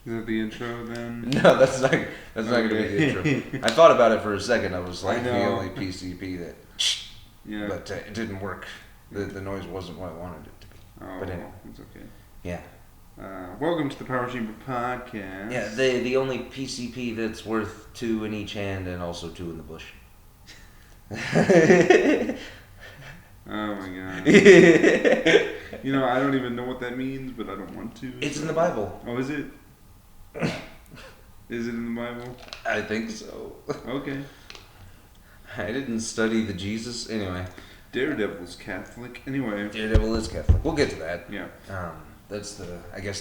Is that the intro then? No, that's not gonna be the intro. I thought about it for a second. I was like the only PCP that, yeah, but it didn't work. The noise wasn't what I wanted it to be. Oh, but anyway, it's okay. yeah. Welcome to the Power Chamber Podcast. Yeah, the only PCP that's worth 2 in each hand and also 2 in the bush. Oh my god. You know, I don't even know what that means, but I don't want to. It's in the Bible. Oh, is it? Is it in the Bible? I think so. Okay. I didn't study the Jesus. Anyway. Daredevil's Catholic. Anyway. Daredevil is Catholic. We'll get to that. Yeah. That's the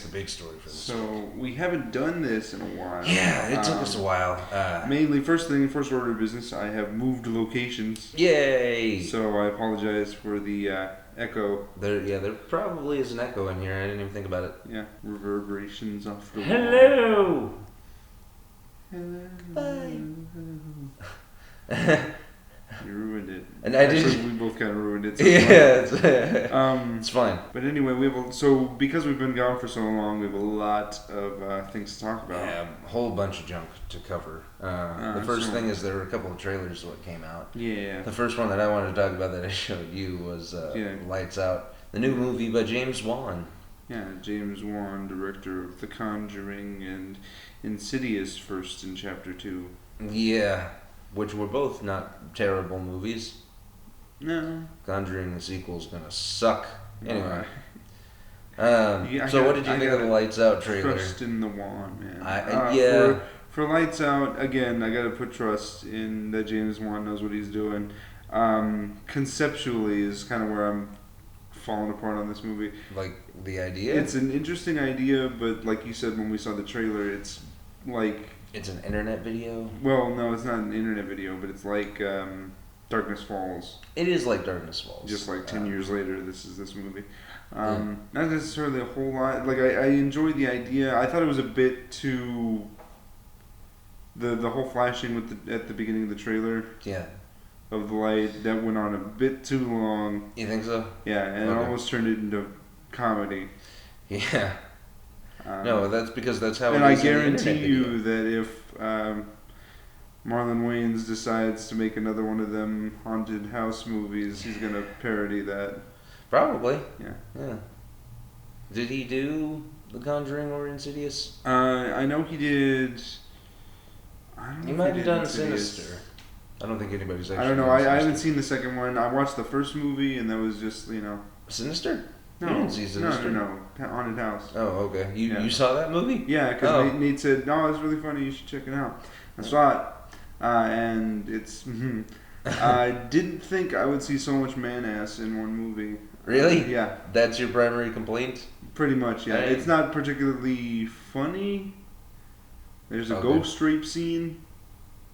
big story for this. So, we haven't done this in a while. Yeah, it took us a while. Mainly, first order of business, I have moved locations. Yay! So, I apologize for the echo. There probably is an echo in here. I didn't even think about it. Yeah, reverberations off the wall. Hello! Hello. Bye. You ruined it. And I did. We both kind of ruined it. So it's fine. But anyway, because we've been gone for so long, we have a lot of things to talk about. Yeah, a whole bunch of junk to cover. The first thing is there were a couple of trailers that came out. Yeah. The first one that I wanted to talk about that I showed you was Lights Out, the new movie by James Wan. Yeah, James Wan, director of The Conjuring and Insidious, first in Chapter 2. Yeah. Which were both not terrible movies. No. Conjuring the sequel's gonna suck. Anyway. What did you think of the Lights Out trailer? Trust in the Wan, man. Yeah. For Lights Out, again, I gotta put trust in that James Wan knows what he's doing. Conceptually is kind of where I'm falling apart on this movie. Like, the idea? It's an interesting idea, but like you said when we saw the trailer, it's like... It's an internet video? Well, no, it's not an internet video, but it's like Darkness Falls. It is like Darkness Falls. Just like 10 years later, this is this movie. Not necessarily a whole lot. Like, I enjoyed the idea. I thought it was a bit too... The whole flashing at the beginning of the trailer. Yeah. Of the light, that went on a bit too long. You think so? Yeah, and it almost turned it into comedy. Yeah. No, that's because that's how. And I guarantee you that if Marlon Wayans decides to make another one of them haunted house movies, he's gonna parody that. Probably. Yeah. Did he do The Conjuring or Insidious? I know he did. I don't know. He might have done Sinister. I don't think anybody's actually. I don't know. I haven't seen the second one. I watched the first movie, and that was just Sinister. No, you didn't see Sinister. No. Haunted House. Oh, okay. You saw that movie? Yeah, because Nate said, "No, it's really funny. You should check it out." I saw it, and it's. I didn't think I would see so much man ass in one movie. Really? Yeah. That's your primary complaint? Pretty much, yeah. It's not particularly funny. There's a ghost rape scene.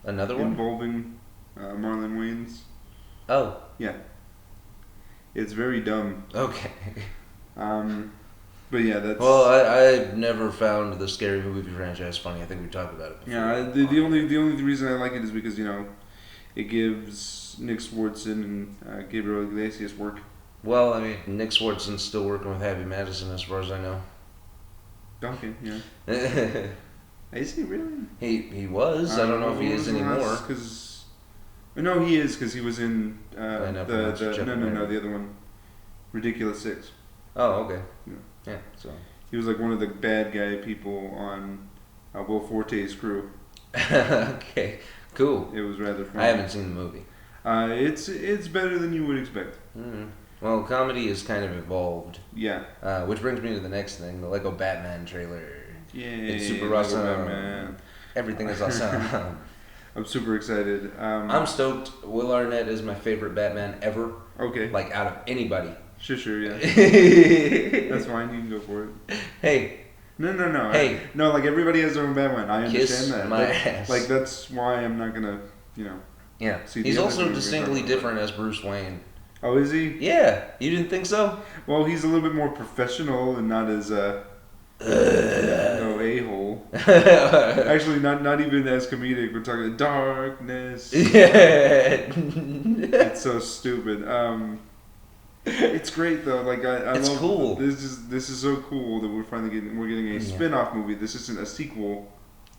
Another one? Involving Marlon Wayans. Oh. Yeah. It's very dumb. Okay. But yeah, that's... Well, I've never found the scary movie franchise funny. I think we talked about it before. Yeah, the only reason I like it is because, it gives Nick Swardson and Gabriel Iglesias work. Well, I mean, Nick Swardson's still working with Happy Madison as far as I know. Okay, yeah. Is he really? He was. I don't know if he is anymore. No, he is, because he was in the other one. Ridiculous 6. Oh, okay. Yeah, so. He was like one of the bad guy people on Will Forte's crew. Okay, cool. It was rather funny. I haven't seen the movie. It's better than you would expect. Mm-hmm. Well, comedy is kind of evolved. Yeah. Which brings me to the next thing, the Lego Batman trailer. Yay, it's super awesome. Batman. Everything is awesome. I'm super excited. I'm stoked. Will Arnett is my favorite Batman ever. Okay. Like, out of anybody. Sure, yeah. That's fine, you can go for it. Hey. No. Hey. No, like, everybody has their own Batman. I understand that. My ass. Like, that's why I'm not gonna, Yeah. see he's the also distinctly different as Bruce Wayne. Oh, is he? Yeah. You didn't think so? Well, he's a little bit more professional and not as, no a-hole. Actually, not even as comedic. We're talking darkness. Yeah. It's so stupid. It's great though. Like it's love, cool. This is so cool that we're getting a spin-off movie. This isn't a sequel.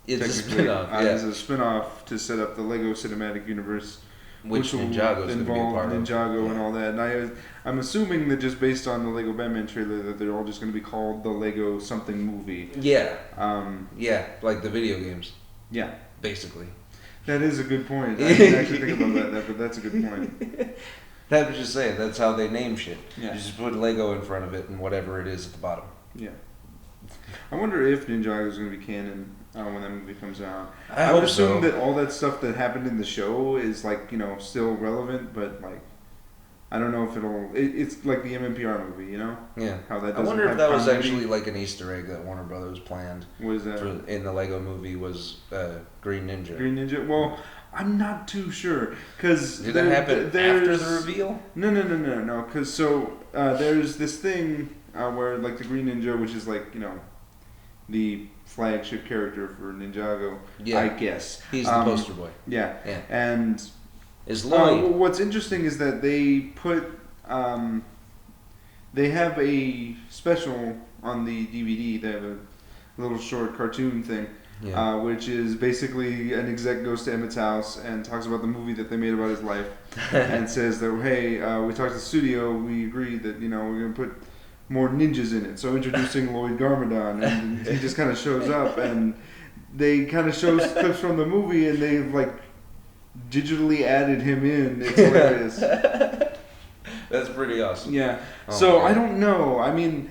It's a spin-off. It's a spin-off to set up the Lego Cinematic Universe, which will involve Ninjago and all that. And I'm assuming that just based on the Lego Batman trailer that they're all just going to be called the Lego something movie. Yeah. Like the video games. Yeah. Basically. That is a good point. I didn't actually think about that, but that's a good point. I was just saying, that's how they name shit. Yeah. You just put Lego in front of it and whatever it is at the bottom. Yeah. I wonder if Ninjago is going to be canon when that movie comes out. I would assume that all that stuff that happened in the show is like, still relevant, but like, I don't know if it's like the MMPR movie, Yeah. How that I wonder if that was actually like an Easter egg that Warner Brothers planned. What is that? In the Lego movie was Green Ninja. Green Ninja? Well, I'm not too sure. Cause did that happen after the reveal? No. Because there's this thing where like the Green Ninja, which is like, the flagship character for Ninjago, I guess. He's the poster boy. Yeah. And is Lloyd. What's interesting is that they put they have a special on the DVD. They have a little short cartoon thing, which is basically an exec goes to Emmett's house and talks about the movie that they made about his life, and says that hey, we talked to the studio, we agreed that we're gonna put more ninjas in it. So introducing Lloyd Garmadon, and he just kind of shows up, and they kind of show clips from the movie, and they've like digitally added him in. It's hilarious. That's pretty awesome. Yeah. So I don't know. I mean,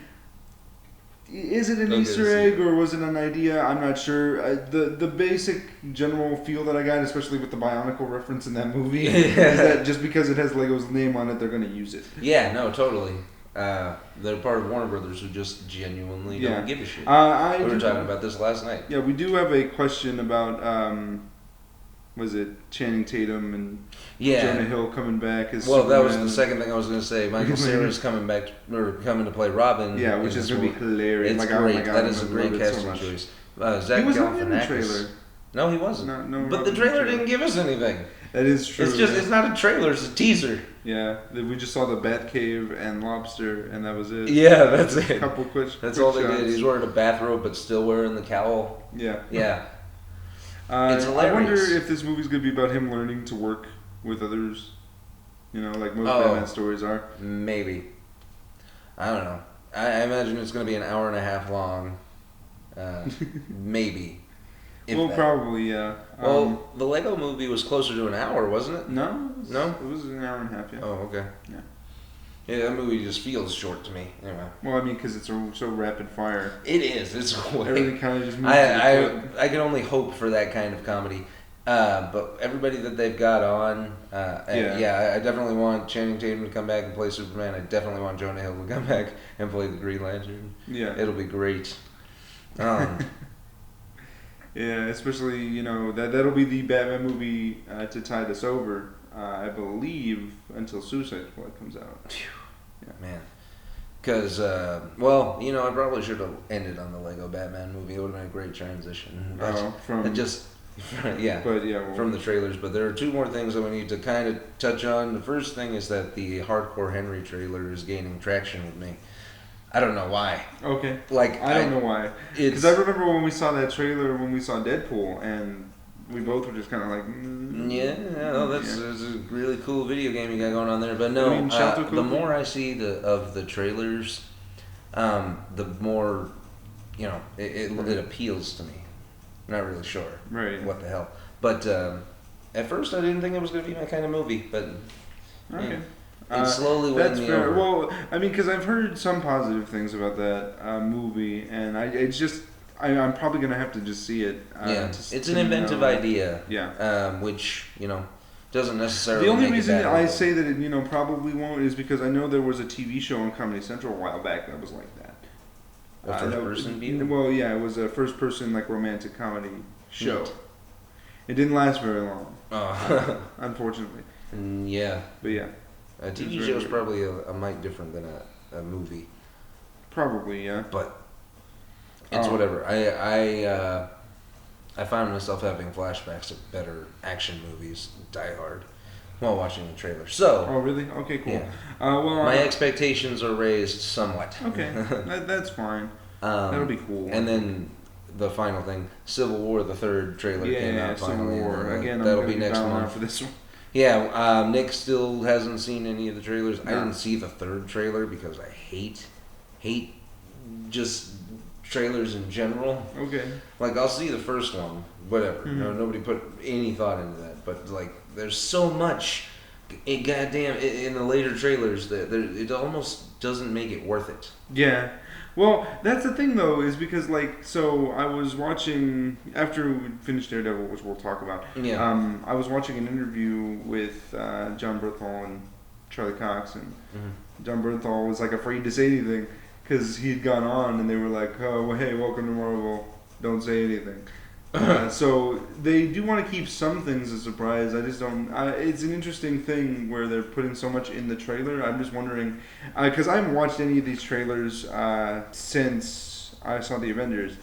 is it an Easter egg or was it an idea? I'm not sure. The basic general feel that I got, especially with the Bionicle reference in that movie, is that just because it has Lego's name on it, they're going to use it. Yeah. No. Totally. They're part of Warner Brothers who just genuinely don't give a shit. We were talking about this last night. Yeah, we do have a question about was it Channing Tatum and Jonah Hill coming back as Superman. That was the second thing I was going to say. Michael Cera's coming back or coming to play Robin. Yeah, which is going to be hilarious. It's great. Oh my God, that is a great casting choice. Zach he was not in the trailer. No, he wasn't. But the trailer didn't give us anything. That is true. It's not a trailer, it's a teaser. Yeah, we just saw the Batcave and lobster, and that was it. Yeah, that's it. A couple quick That's all they did. He's wearing a bathrobe, but still wearing the cowl. Yeah. Yeah. It's hilarious. I wonder if this movie's going to be about him learning to work with others. Like most Batman stories are. Maybe. I don't know. I imagine it's going to be an hour and a half long. Maybe. Probably, yeah. Well, the Lego movie was closer to an hour, wasn't it? No. It was an hour and a half, yeah. Oh, okay. Yeah. Yeah, that movie just feels short to me. Anyway. Well, I mean, because it's so rapid fire. It is. It's way. Everything kind of just moves. I can only hope for that kind of comedy. But everybody that they've got on, I definitely want Channing Tatum to come back and play Superman. I definitely want Jonah Hill to come back and play the Green Lantern. Yeah. It'll be great. Yeah, especially, that'll be the Batman movie to tide us over, I believe, until Suicide Squad comes out. Yeah. Man. Because, I probably should have ended on the Lego Batman movie. It would have been a great transition. From the trailers. But there are two more things that we need to kind of touch on. The first thing is that the Hardcore Henry trailer is gaining traction with me. I don't know why. Okay. I don't know why. Because I remember when we saw that trailer when we saw Deadpool, and we both were just kind of like, that's a really cool video game you got going on there. But no, the more I see of the trailers, the more, it appeals to me. I'm not really sure. Right. What the hell. But at first I didn't think it was going to be my kind of movie, but... Okay. Yeah. It's slowly winning me over. Well, I mean, because I've heard some positive things about that movie, and I'm probably gonna have to just see it. It's an inventive idea. Yeah. Which doesn't necessarily. The only reason I say that it probably won't is because I know there was a TV show on Comedy Central a while back that was like that. A first-person view. Well, yeah, it was a first-person romantic comedy show. It didn't last very long. Unfortunately. Yeah. But yeah. A TV show is probably a mite different than a movie. Probably, yeah. But it's whatever. I found myself having flashbacks of better action movies, Die Hard. while watching the trailer. So. Oh, really? Okay, cool. Yeah. Well, my expectations are raised somewhat. Okay, that's fine. That'll be cool. And then the final thing, Civil War, the third trailer came out finally. Civil War. Again, that'll be next month for this one. Yeah, Nick still hasn't seen any of the trailers. No. I didn't see the third trailer because I hate just trailers in general. Okay. Like, I'll see the first one, whatever. Mm-hmm. Nobody put any thought into that. But, like, there's so much in the later trailers that it almost doesn't make it worth it. Yeah. Well, that's the thing, though, is because, like, so I was watching, after we finished Daredevil, which we'll talk about, I was watching an interview with John Bernthal and Charlie Cox, and John Bernthal was, like, afraid to say anything because he'd gone on, and they were like, oh, well, hey, welcome to Marvel, don't say anything. So they do want to keep some things a surprise. I just don't. It's an interesting thing where they're putting so much in the trailer. I'm just wondering, because I haven't watched any of these trailers since I saw the Avengers.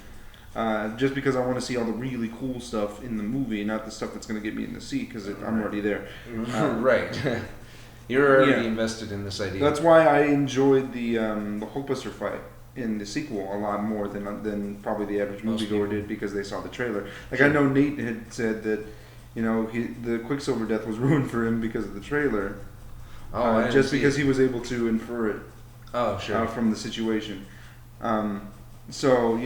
Just because I want to see all the really cool stuff in the movie, not the stuff that's going to get me in the seat, because I'm already there. Right. You're already invested in this idea. That's why I enjoyed the Hulkbuster fight in the sequel a lot more than probably the average moviegoer did, because they saw the trailer. Like, I know Nate had said that, the Quicksilver death was ruined for him because of the trailer. Oh, just because he was able to infer it. Oh, sure. From the situation. So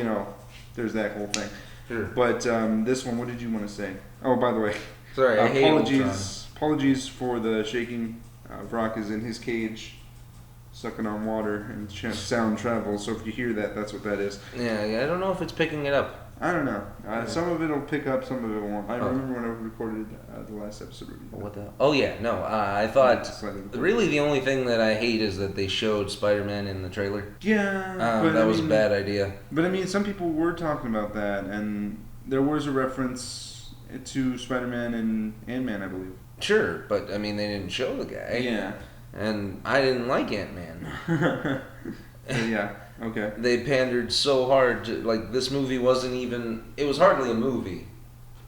there's that whole thing. Sure. But this one, what did you want to say? Oh, by the way, sorry. I hate apologies for the shaking. Brock is in his cage, sucking on water, and sound travels. So if you hear that, that's what that is. Yeah, I don't know if it's picking it up. I don't know. Some of it will pick up, some of it won't. I remember when I recorded the last episode. What the? Oh yeah, no. I thought really the only thing that I hate is that they showed Spider-Man in the trailer. Yeah, that was a bad idea. But I mean, some people were talking about that, and there was a reference to Spider-Man and Ant-Man, I believe. Sure, but I mean, they didn't show the guy. Yeah. And I didn't like Ant-Man. Yeah, okay. They pandered so hard to, like, this movie wasn't even, it was hardly a movie.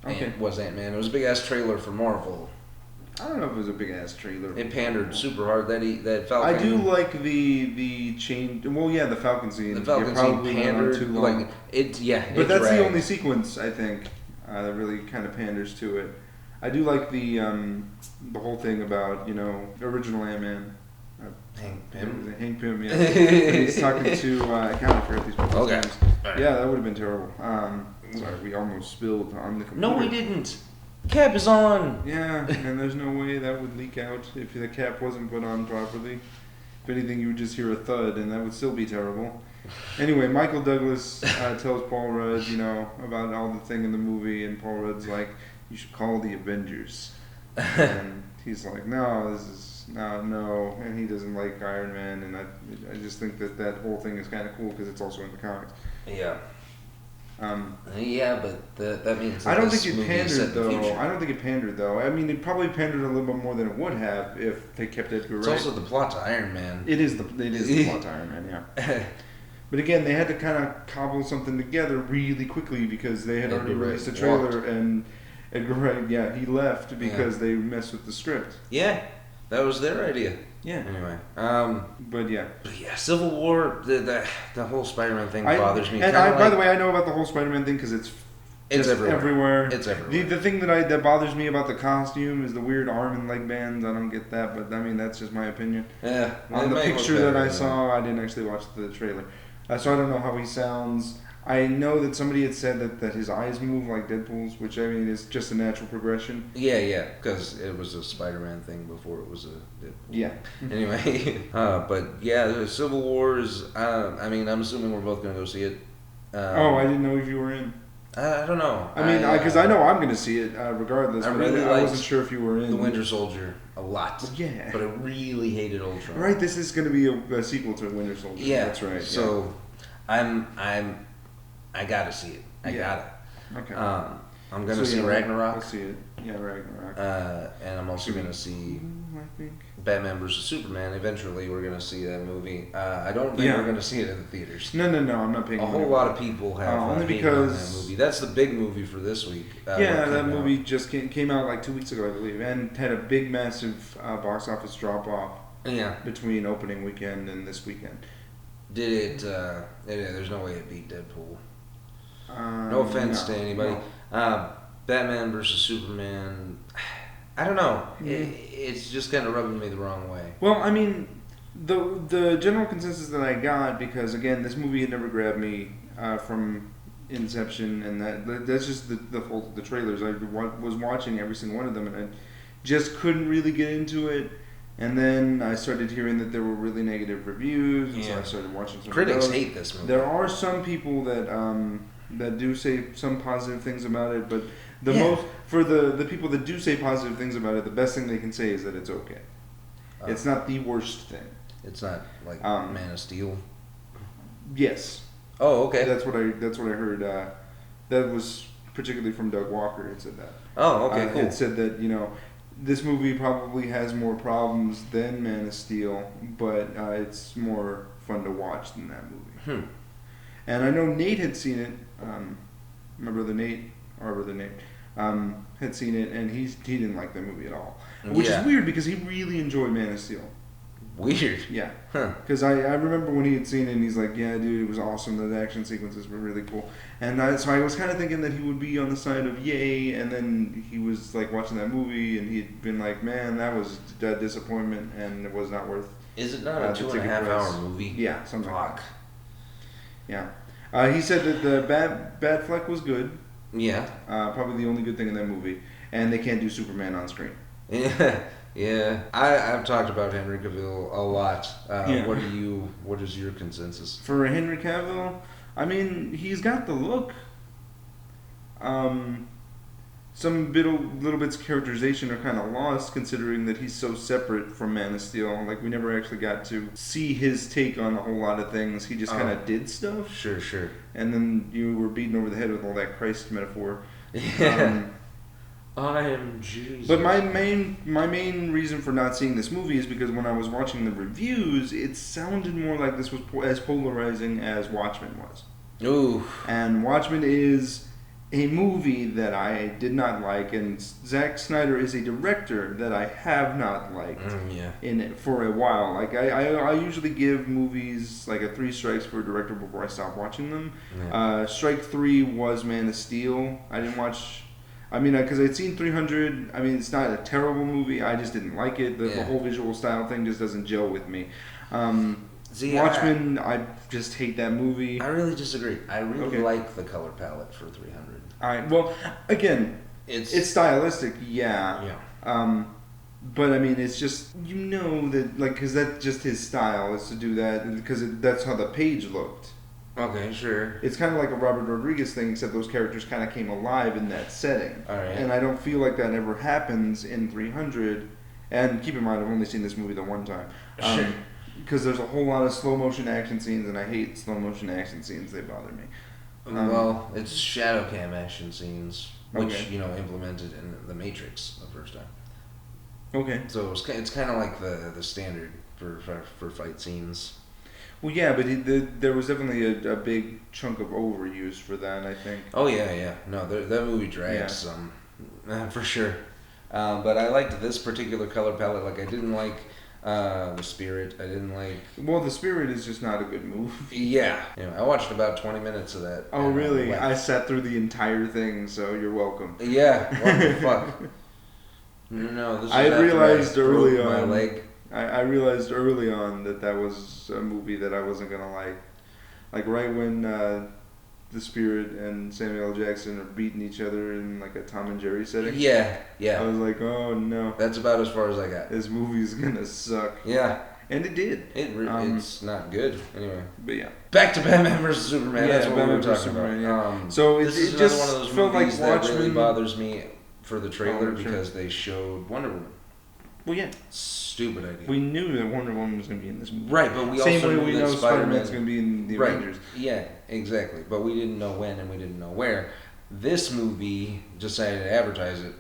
Okay. Was Ant-Man. It was a big-ass trailer for Marvel. I don't know if it was a big-ass trailer. It pandered super hard. That Falcon. I do like the change, well, yeah, the Falcon scene. The Falcon scene pandered. Too long. But that's dragged. the only sequence, I think, that really kind of panders to it. I do like the whole thing about, original Ant-Man. Hank Pym? Hank Pym, yeah. He's talking to, I can't forget these people's names. Right. Yeah, that would have been terrible. Sorry, we almost spilled on the computer. No, we didn't. Cap is on. Yeah, and there's no way that would leak out if the cap wasn't put on properly. If anything, you would just hear a thud, and that would still be terrible. Anyway, Michael Douglas tells Paul Rudd, about all the thing in the movie, and Paul Rudd's like, you should call the Avengers. And he's like, no, and he doesn't like Iron Man, and I just think that whole thing is kind of cool because it's also in the comics. Yeah. Yeah, but that means I don't think it pandered though. I don't think it pandered though. I mean, it probably pandered a little bit more than it would have if they kept Edgar Wright. It's also the plot to Iron Man. It is the plot to Iron Man, yeah. But again, they had to kind of cobble something together really quickly because they had already released a trailer, and Edgar Wright, he left because they messed with the script. Yeah, that was their idea. Yeah. Anyway, But yeah, Civil War, the whole Spider-Man thing bothers me. And by the way, I know about the whole Spider-Man thing because it's everywhere. It's everywhere. The thing that bothers me about the costume is the weird arm and leg bands. I don't get that, but I mean that's just my opinion. Yeah. On the picture that I saw, I didn't actually watch the trailer, so I don't know how he sounds. I know that somebody had said that his eyes move like Deadpool's, which I mean is just a natural progression. Yeah, because it was a Spider-Man thing before it was a Deadpool. Yeah. Anyway, but yeah, the Civil War is. I mean, I'm assuming we're both gonna go see it. I didn't know if you were in. I don't know. I mean, because I know I'm going to see it regardless. I wasn't sure if you were in. The Winter Soldier a lot. Well, yeah. But I really hated Ultron. Right. This is going to be a sequel to Winter Soldier. Yeah. That's right. So, I gotta see it. I gotta. Okay. I'm gonna see Ragnarok. I'll see it. Yeah, Ragnarok. And I'm also gonna see I think Batman vs Superman. Eventually, we're gonna see that movie. I don't think we're gonna see it in the theaters. No. I'm not paying. A whole lot of people have only hated because on that movie. That's the big movie for this week. That movie just came out like 2 weeks ago, I believe, and had a big, massive box office drop off. Yeah. Between opening weekend and this weekend. Did it? There's no way it beat Deadpool. No offense to anybody. No. Batman versus Superman. I don't know. It's just kind of rubbing me the wrong way. Well, I mean, the general consensus that I got, because again, this movie had never grabbed me from inception, and that's just the fault of the trailers. I was watching every single one of them, and I just couldn't really get into it. And then I started hearing that there were really negative reviews, and so I started watching some. Critics hate this movie. There are some people that do say some positive things about it, but most for the people that do say positive things about it, the best thing they can say is that it's okay. It's not the worst thing. It's not like Man of Steel. Yes. Oh, okay. That's what I heard. That was particularly from Doug Walker. It said that. Oh, okay, cool. It said that this movie probably has more problems than Man of Steel, but it's more fun to watch than that movie. And I know Nate had seen it. My brother Nate, our brother Nate, had seen it, and he didn't like the movie at all. Which is weird because he really enjoyed Man of Steel. Weird. Yeah. Because I remember when he had seen it, and he's like, yeah, dude, it was awesome. The action sequences were really cool. And so I was kind of thinking that he would be on the side of yay, and then he was like watching that movie, and he'd been like, man, that was a disappointment, and it was not worth. Is it not a 2.5 hour movie? Yeah, something like that. Yeah. He said that the Bad Fleck was good. Yeah. Probably the only good thing in that movie. And they can't do Superman on screen. Yeah. I've talked about Henry Cavill a lot. What is your consensus? For Henry Cavill, I mean, he's got the look. Some little bits of characterization are kind of lost, considering that he's so separate from Man of Steel. Like, we never actually got to see his take on a whole lot of things. He just kind of did stuff. Sure. And then you were beaten over the head with all that Christ metaphor. Yeah. I am Jesus. But my main reason for not seeing this movie is because when I was watching the reviews, it sounded more like this was as polarizing as Watchmen was. Ooh. And Watchmen is a movie that I did not like, and Zack Snyder is a director that I have not liked in it for a while. Like I usually give movies like a 3 strikes for a director before I stop watching them. Yeah. Strike 3 was Man of Steel. I didn't watch. I mean, because I'd seen 300. I mean, it's not a terrible movie. I just didn't like it. The whole visual style thing just doesn't gel with me. Watchmen, I just hate that movie. I really disagree. I really like the color palette for 300. All right. Well, again, it's stylistic, yeah. But I mean, it's just that because that's just his style is to do that because that's how the page looked. Okay, sure. It's kind of like a Robert Rodriguez thing, except those characters kind of came alive in that setting. All right. And I don't feel like that ever happens in 300. And keep in mind, I've only seen this movie the one time. Sure. Because there's a whole lot of slow motion action scenes, and I hate slow motion action scenes. They bother me. Well, it's shadow cam action scenes, which implemented in The Matrix the first time. Okay. So it's kind of like the standard for fight scenes. Well, yeah, but there was definitely a big chunk of overuse for that, I think. Oh, yeah. No, that movie drags some, for sure. But I liked this particular color palette. Like, I didn't like The Spirit. I didn't like... Well, The Spirit is just not a good movie. Yeah. I watched about 20 minutes of that. Oh, really? I sat through the entire thing, so you're welcome. Yeah. What the fuck? No, this is I realized early on... my leg. I realized early on that was a movie that I wasn't going to like. Like, right when The Spirit and Samuel L. Jackson are beating each other in, like, a Tom and Jerry setting. Yeah. I was like, oh, no. That's about as far as I got. This movie's going to suck. Yeah. And it did. It's not good, anyway. But, yeah. Back to Batman vs. Superman. That's what we were talking about. Yeah. So this is just one of those felt movies like that really bothers me for the trailer because they showed Wonder Woman. Well, yeah. Stupid idea. We knew that Wonder Woman was going to be in this movie. Right, but we Same also way knew we that know Spider-Man's going to be in the Avengers. Yeah, exactly. But we didn't know when and we didn't know where. This movie decided to advertise it.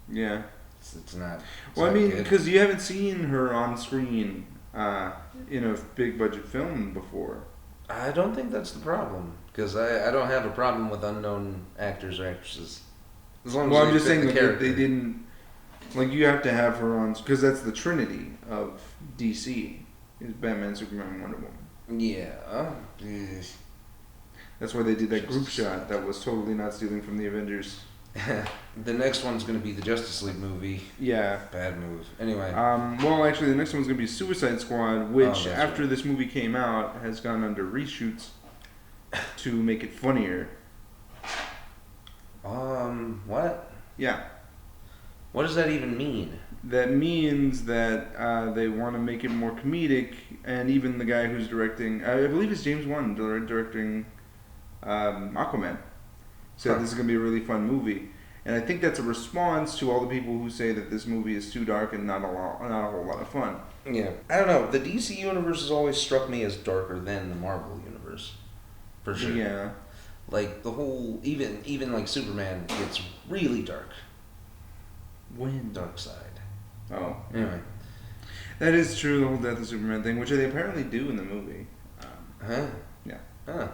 Yeah. It's not. Well, I mean, because you haven't seen her on screen in a big budget film before. I don't think that's the problem. Because I don't have a problem with unknown actors or actresses. As long as I'm just saying that they didn't. Like, you have to have her on. Because that's the trinity of DC: is Batman, Superman, and Wonder Woman. Yeah. That's why they did that group shot that was totally not stealing from the Avengers. The next one's going to be the Justice League movie. Yeah. Bad move. Anyway. Well, actually, the next one's going to be Suicide Squad, which, after this movie came out, has gone under reshoots to make it funnier. What? Yeah. What does that even mean? That means that they want to make it more comedic, and even the guy who's directing, I believe it's James Wan directing Aquaman, said this is going to be a really fun movie. And I think that's a response to all the people who say that this movie is too dark and not a whole lot of fun. Yeah. I don't know. The DC universe has always struck me as darker than the Marvel universe. For sure. Yeah. Like, the whole, even like Superman, it's really dark. When? Dark side. Oh. Anyway. That is true, the whole Death of Superman thing, which they apparently do in the movie. Huh? Yeah. Huh.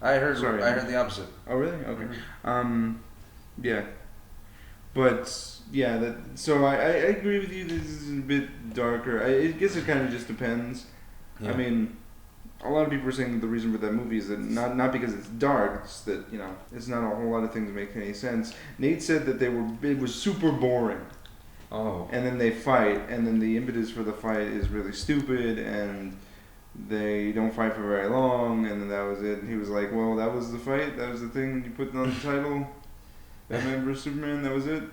I heard the opposite. Oh, really? Okay. Mm-hmm. Yeah. But, yeah, so I agree with you, this is a bit darker. I guess it kind of just depends. Yeah. I mean, a lot of people are saying that the reason for that movie is that not because it's dark, it's that, it's not a whole lot of things that make any sense. Nate said that it was super boring. Oh. And then they fight, and then the impetus for the fight is really stupid, and they don't fight for very long, and then that was it. And he was like, well, that was the fight? That was the thing you put on the title? Batman vs. Superman, that was it?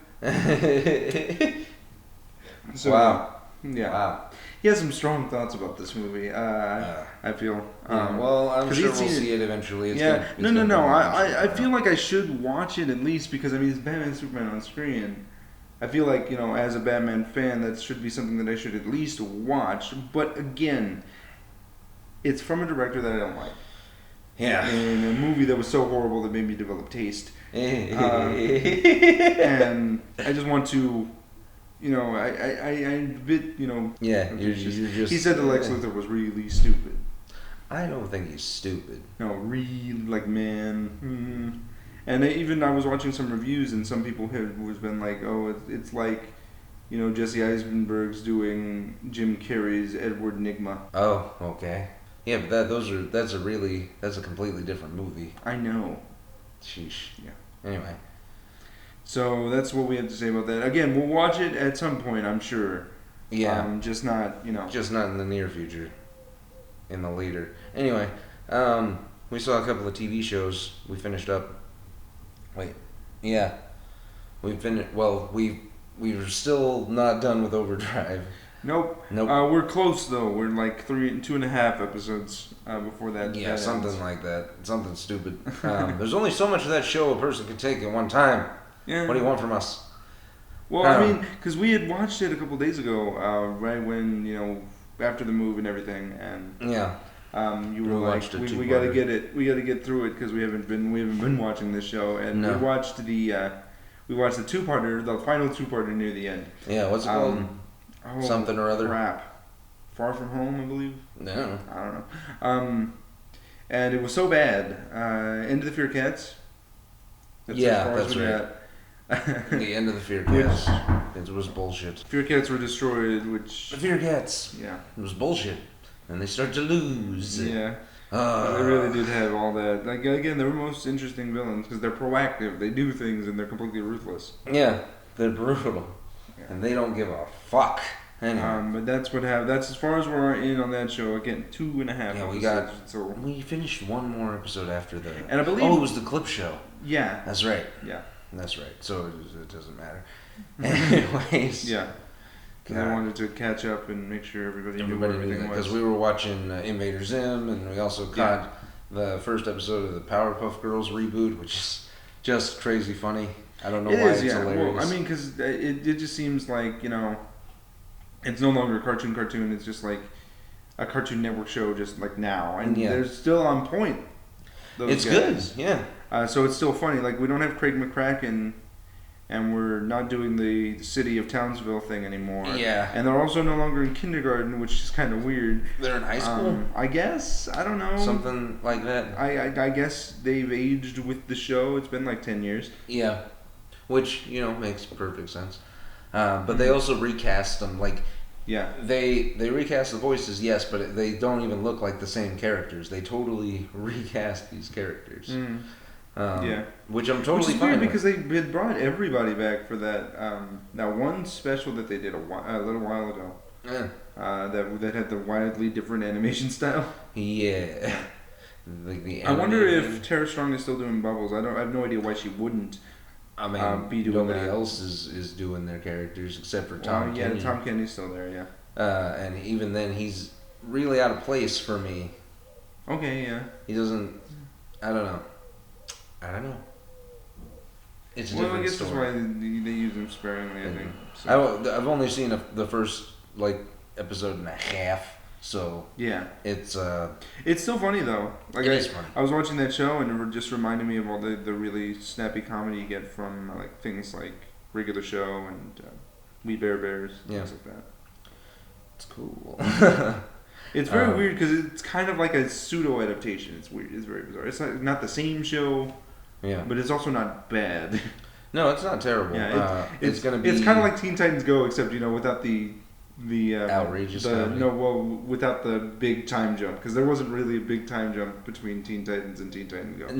So, wow. Yeah. Wow. He has some strong thoughts about this movie, I feel. Well, I'm sure we'll see it eventually. No. I feel like I should watch it at least because, I mean, it's Batman and Superman on screen. I feel like, as a Batman fan, that should be something that I should at least watch. But again, it's from a director that I don't like. Yeah. In a movie that was so horrible that made me develop taste. And I just want to... I a bit, Yeah, you're just... He said that Lex Luthor was really stupid. I don't think he's stupid. No, really, man. And I was watching some reviews, and some people have been like, oh, it's like, Jesse Eisenberg's doing Jim Carrey's Edward Nygma. Oh, okay. Yeah, but that's a completely different movie. I know. Sheesh. Yeah. Anyway. So that's what we have to say about that. Again, we'll watch it at some point, I'm sure. Yeah. Just not, Just not in the near future. In the later. Anyway, we saw a couple of TV shows. We finished up. Wait. Yeah. We finished. Well, we were still not done with Overdrive. Nope. We're close though. We're like 2.5 episodes before that. Yeah, something ends. Like that. Something stupid. There's only so much of that show a person can take at one time. Yeah. What do you want from us? Well, I mean, because we had watched it a couple days ago, right when after the move and everything, and yeah, you were like, we got to get it, we got to get through it because we haven't been watching this show, and we watched the two-parter, the final two-parter near the end. Yeah, what's it called? Something or other. Crap. Far From Home, I believe. No, I don't know. And it was so bad. End of the Fear Cats. That's right. The end of the Fear Cats. It was bullshit. Fear Cats were destroyed, which... The Fear Cats. Yeah. It was bullshit. And they start to lose. Yeah. They really did have all that. Like, again, they're the most interesting villains because they're proactive. They do things and they're completely ruthless. Yeah. They're brutal. Yeah. And they don't give a fuck. Anyway. But that's what happened. That's as far as we're in on that show. Again, 2.5 episodes. We finished one more episode after the... And I believe... Oh, it was the clip show. Yeah. That's right. Yeah. That's right. So it doesn't matter. Anyways. Yeah. Because I wanted to catch up and make sure everybody knew what everything was. Because we were watching Invader Zim, and we also caught the first episode of the Powerpuff Girls reboot, which is just crazy funny. I don't know why it's hilarious. Well, I mean, because it just seems like, it's no longer a cartoon. It's just like a Cartoon Network show just like now. And they're still on point. those guys. Good, yeah. So it's still funny. Like, we don't have Craig McCracken, and we're not doing the City of Townsville thing anymore. Yeah. And they're also no longer in kindergarten, which is kind of weird. They're in high school? I guess. I don't know. Something like that. I guess they've aged with the show. It's been like 10 years. Yeah. Which, makes perfect sense. But they also recast them. Like, yeah. They recast the voices, yes, but they don't even look like the same characters. They totally recast these characters. Mm. Which I'm totally fine weird because they had brought everybody back for that one special that they did a little while ago. Yeah. That had the wildly different animation style. Yeah. I wonder if Tara Strong is still doing Bubbles. I have no idea why she wouldn't. I mean, be doing nobody that. else is doing their characters except for Tom Kenny. Yeah, Tom Kenny's still there. Yeah. And even then, he's really out of place for me. Okay. Yeah. He doesn't. I don't know. It's a different I guess story. that's why they use him sparingly, I think. So. I've only seen the first episode and a half, so yeah, it's still funny though. Like it is funny. I was watching that show and it just reminded me of all the really snappy comedy you get from things like Regular Show and We Bare Bears, things like that. It's cool. It's very weird because it's kind of like a pseudo adaptation. It's weird. It's very bizarre. It's not the same show. Yeah. But it's also not bad. No, it's not terrible. Yeah, it's gonna be. It's kind of like Teen Titans Go, except without the outrageous. Without the big time jump, because there wasn't really a big time jump between Teen Titans and Teen Titans Go.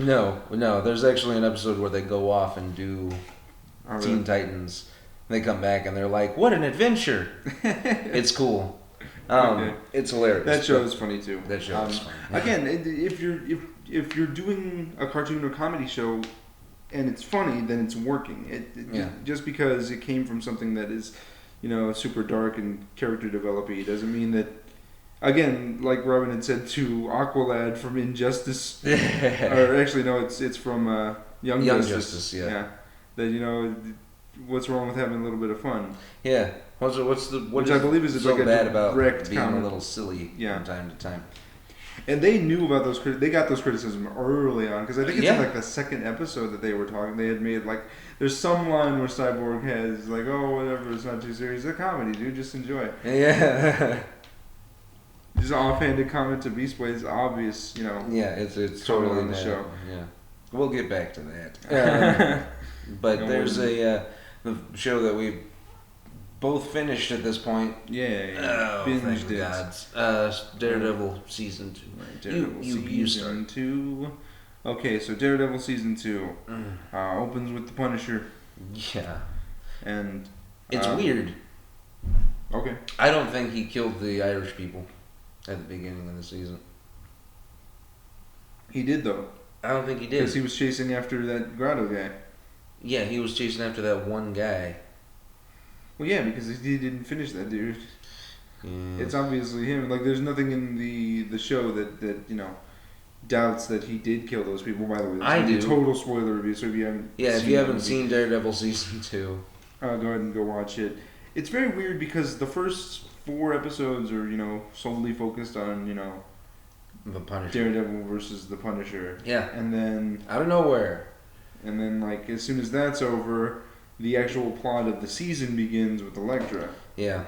No. There's actually an episode where they go off and do Teen Titans. They come back and they're like, "What an adventure!" It's cool. Okay. It's hilarious. That show is funny too. That show is funny. Again, if you're doing a cartoon or comedy show and it's funny, then it's working. Just because it came from something that is, super dark and character developy doesn't mean that. Again, like Robin had said to Aqualad from Injustice, or actually no, it's from Young Justice. Yeah. That what's wrong with having a little bit of fun? Yeah. Which I believe is so like bad a about being comment. a little silly from time to time. And they knew about those. They got those criticisms early on because I think it's in the second episode that they were talking. They had made there's some line where Cyborg has oh whatever, it's not too serious. It's a comedy, dude. Just enjoy it. Yeah. Just offhanded comment to Beast Boy is obvious, Yeah, it's totally on the show. Yeah, we'll get back to that. But there's the show that we both finished at this point. Yeah. Binged it. Gods. Daredevil season 2. Right, Daredevil season 2. Okay, so Daredevil season 2 opens with the Punisher. Yeah. And it's weird. Okay. I don't think he killed the Irish people at the beginning of the season. He did though. I don't think he did. Because he was chasing after that Grotto guy. Yeah, he was chasing after that one guy. Well, yeah, because he didn't finish that dude. Yeah. It's obviously him. There's nothing in the show that doubts that he did kill those people. By the way, I do. Total spoiler review. So if you haven't, if you haven't seen Daredevil season 2, go ahead and go watch it. It's very weird because the first 4 episodes are solely focused on the Punisher, Daredevil versus the Punisher. Yeah, and then out of nowhere, and then as soon as that's over, the actual plot of the season begins with Elektra. Yeah.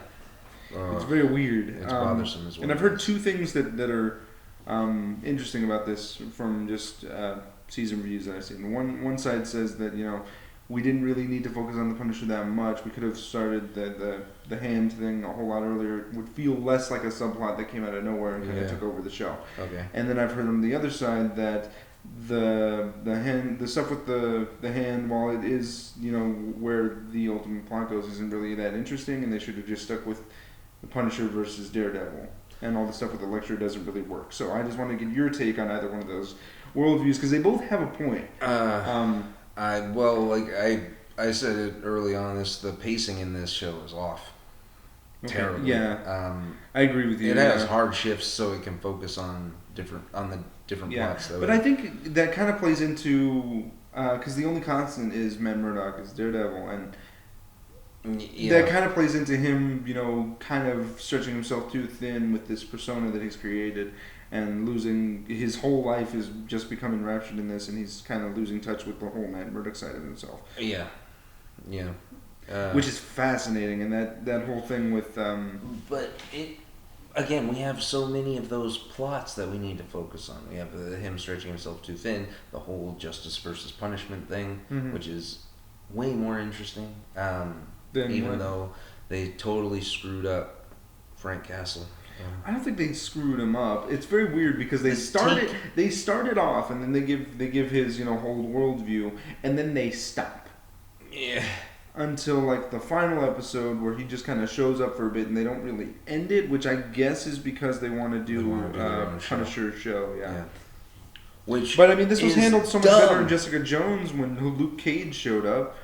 It's very weird. It's bothersome as well. And I've heard 2 things that are interesting about this from just season reviews that I've seen. One side says that we didn't really need to focus on the Punisher that much. We could have started the hand thing a whole lot earlier. It would feel less like a subplot that came out of nowhere and kind of took over the show. Okay. And then I've heard on the other side that the stuff with the hand, while it is where the ultimate plot goes, isn't really that interesting, and they should have just stuck with the Punisher versus Daredevil, and all the stuff with Elektra doesn't really work. So I just want to get your take on either one of those worldviews because they both have a point. I said it early on. The pacing in this show is off. Okay. Terribly. Yeah. I agree with you. It has hard shifts so it can focus on the different plots. But I think that kind of plays into because the only constant is Matt Murdock as Daredevil, and that kind of plays into him, kind of stretching himself too thin with this persona that he's created. and losing his whole life is just becoming enraptured in this, and he's kind of losing touch with the whole Matt Murdock side of himself. Yeah. Yeah. Which is fascinating, and that whole thing with... But again, we have so many of those plots that we need to focus on. We have him stretching himself too thin, the whole justice versus punishment thing, which is way more interesting, even though they totally screwed up Frank Castle. I don't think they screwed him up. It's very weird because they started off, and then they give his whole worldview, and then they stop. Yeah. Until like the final episode where he just kind of shows up for a bit, and they don't really end it, which I guess is because they want to do Punisher show. Yeah. But I mean, this was handled so much better in Jessica Jones when Luke Cage showed up.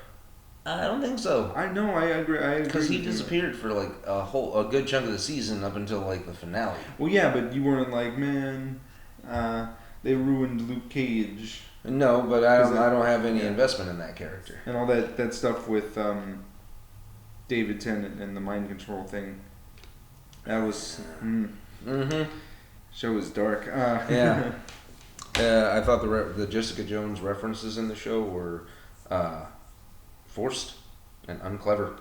I don't think so. I know. I agree. Because he disappeared for like a good chunk of the season up until like the finale. Well, yeah, but you weren't like, man, they ruined Luke Cage. No, but I don't have any investment in that character. And all that stuff with David Tennant and the mind control thing. That was... Show was dark. Yeah. I thought the Jessica Jones references in the show were forced and unclever.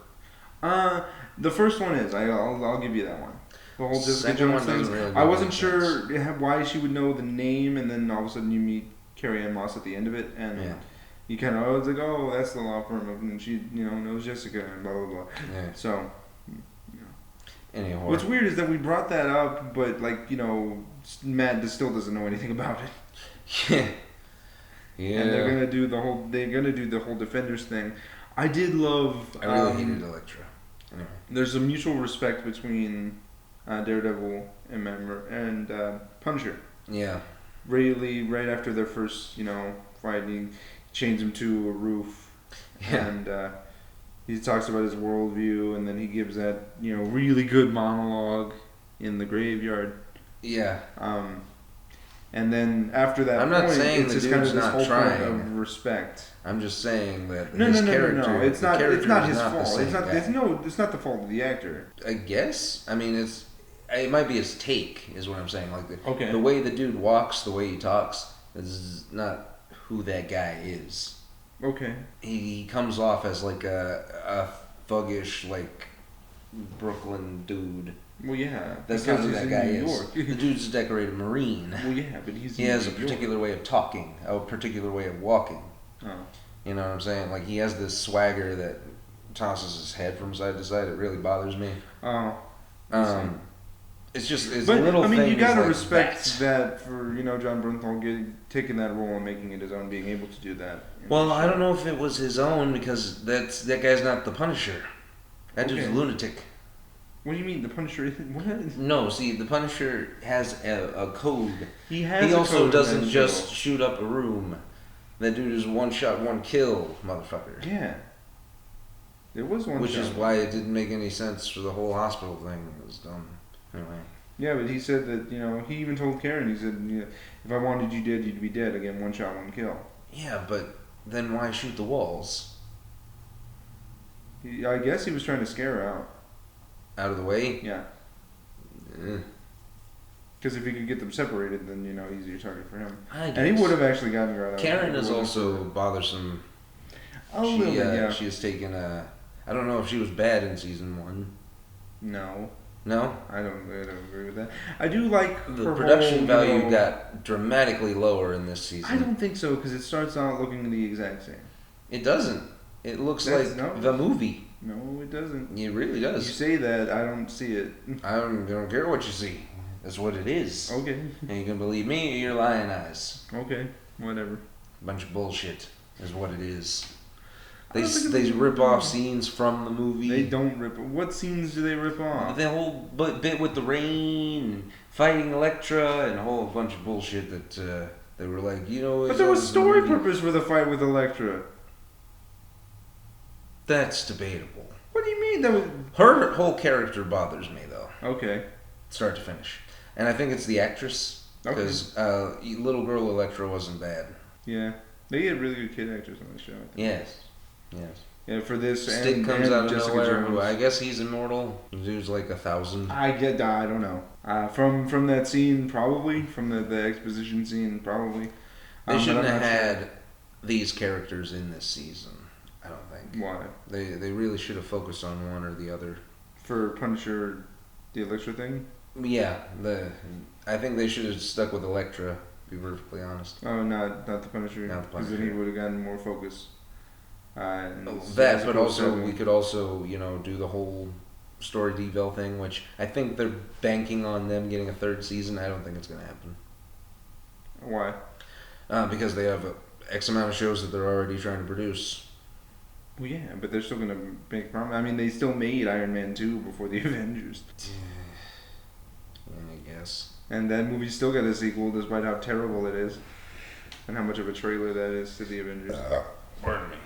The first one is. I'll give you that one. The whole Jessica Jones thing. Really I wasn't sure why she would know the name, and then all of a sudden you meet Carrie Ann Moss at the end of it, and you kind of was like, oh, that's the law firm, and she knows Jessica and blah blah blah. Yeah. So, Anyhow, what's weird is that we brought that up, but like Matt still doesn't know anything about it. Yeah. Yeah. And they're gonna do the whole Defenders thing. I did love. I really hated Elektra. Anyway. There's a mutual respect between Daredevil and Punisher. Yeah. Right after their first, fight, he chains him to a roof, and he talks about his worldview, and then he gives that, really good monologue in the graveyard. Yeah. And then after that I'm not saying it's the just kind of dude's this not whole trying. point of respect. I'm just saying that No. It's not his fault. It's not the fault of the actor. I guess. I mean, it might be his take, is what I'm saying. Like the way the dude walks, the way he talks, is not who that guy is. Okay. He comes off as like a thuggish, like Brooklyn dude. Well, yeah. That's not who that guy is. The dude's a decorated Marine. Well, yeah, but he has a particular way of talking, a particular way of walking. Oh. You know what I'm saying? Like, he has this swagger that tosses his head from side to side. It really bothers me. Oh. It's little things. I mean, you gotta like respect that for John Bernthal taking that role and making it his own, being able to do that. Well, I don't know if it was his own, because that guy's not the Punisher. That dude's a lunatic. What do you mean the Punisher? What? No, see, the Punisher has a code. He also doesn't just shoot up a room. That dude is one shot, one kill, motherfucker. Yeah. There was one. Which is why it didn't make any sense for the whole hospital thing. It was dumb. Anyway. Yeah, but he said that he even told Karen, he said, if I wanted you dead, you'd be dead. Again, one shot, one kill. Yeah, but then why shoot the walls? I guess he was trying to scare her out. Out of the way? Yeah. Because if he could get them separated, then, easier target for him. And he would have actually gotten her out. Karen is also bothersome. A little bit, yeah. She has taken I don't know if she was bad in season 1. No. No? I don't agree with that. I do like the production value got dramatically lower in this season. I don't think so, because it starts out looking the exact same. It doesn't. It looks like the movie. No, it doesn't. It really does. You say that, I don't see it. I don't care what you see. That's what it is. Okay. And you can believe me or your lying eyes. Okay, whatever. Bunch of bullshit is what it is. They rip off scenes from the movie. They don't rip. What scenes do they rip off? The whole bit with the rain, fighting Elektra, and a whole bunch of bullshit that they were like, But there was story purpose for the fight with Elektra. That's debatable. What do you mean? Her whole character bothers me, though. Okay. Start to finish. And I think it's the actress. Because little girl Elektra wasn't bad. Yeah. They get really good kid actors on the show. Yes. Yeah, for this Stick and comes out of Jessica nowhere. Jones. Who I guess he's immortal. The dude's like 1,000. I don't know. From that scene, probably from the exposition scene, probably. They shouldn't have had these characters in this season. I don't think. Why? They really should have focused on one or the other. For Punisher, the Elektra thing. Yeah, I think they should have stuck with Elektra. To be perfectly honest. Oh, not the Punisher. Not the Punisher. Because then he would have gotten more focus. That, but also we could also do the whole story devel thing, which I think they're banking on them getting a third season. I don't think it's going to happen. Why? Because they have X amount of shows that they're already trying to produce. Well, yeah, but they're still going to make promise. I mean, they still made Iron Man 2 before the Avengers. I guess. And that movie still got a sequel, despite how terrible it is, and how much of a trailer that is to the Avengers. Pardon me.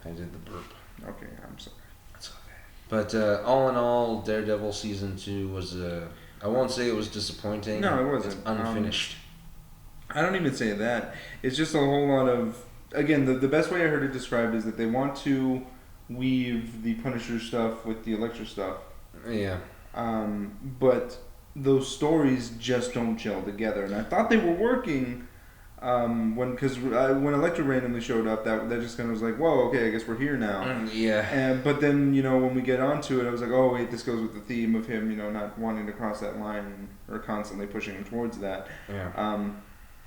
I did the burp. Okay, I'm sorry. That's okay. But all in all, Daredevil season 2 was I won't say it was disappointing. No, it wasn't. It's unfinished. I don't even say that. It's just a whole lot of... Again, the best way I heard it described is that they want to weave the Punisher stuff with the Elektra stuff. Yeah. But those stories just don't gel together. And I thought they were working... when Elektra randomly showed up, that just kind of was like, whoa, okay, I guess we're here now. Yeah. But then, when we get onto it, I was like, oh, wait, this goes with the theme of him, not wanting to cross that line or constantly pushing him towards that. Yeah.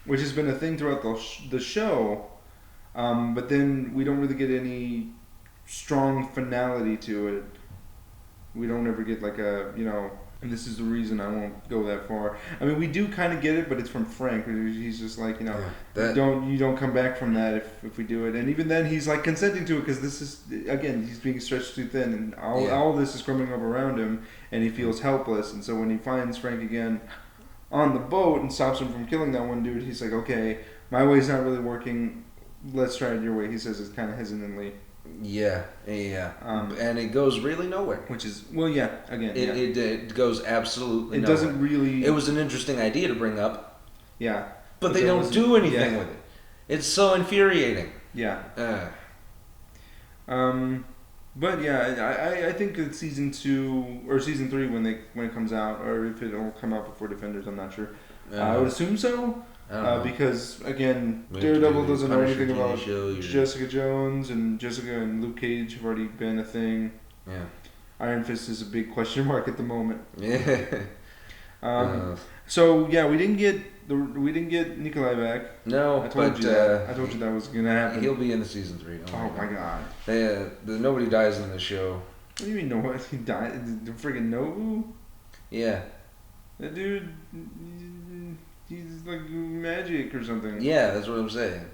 Which has been a thing throughout the show. But then we don't really get any strong finality to it. We don't ever get like a, and this is the reason I won't go that far. I mean, we do kind of get it, but it's from Frank. He's just like, you don't come back from that if we do it. And even then, he's like consenting to it because this is, again, he's being stretched too thin, and all this is coming up around him, and he feels helpless. And so when he finds Frank again on the boat and stops him from killing that one dude, he's like, okay, my way's not really working. Let's try it your way. He says it kind of hesitantly. Yeah. And it goes really nowhere. Which is, well, yeah, again. It goes absolutely nowhere. It doesn't really... It was an interesting idea to bring up. Yeah. But they don't do anything with it. It's so infuriating. Yeah. But yeah, I think that season 2 or season 3 when it comes out, or if it'll come out before Defenders, I'm not sure. I would assume so. Because again, Daredevil doesn't know anything about Jessica Jones, and Jessica and Luke Cage have already been a thing. Yeah. Iron Fist is a big question mark at the moment. Yeah. So yeah, we didn't get Nikolai back. No, I told you that was gonna happen. He'll be in the season 3. Oh my god. Nobody dies in the show. What do you mean nobody died? The friggin' Nobu? Yeah. That dude, he's like magic or something. Yeah, that's what I'm saying.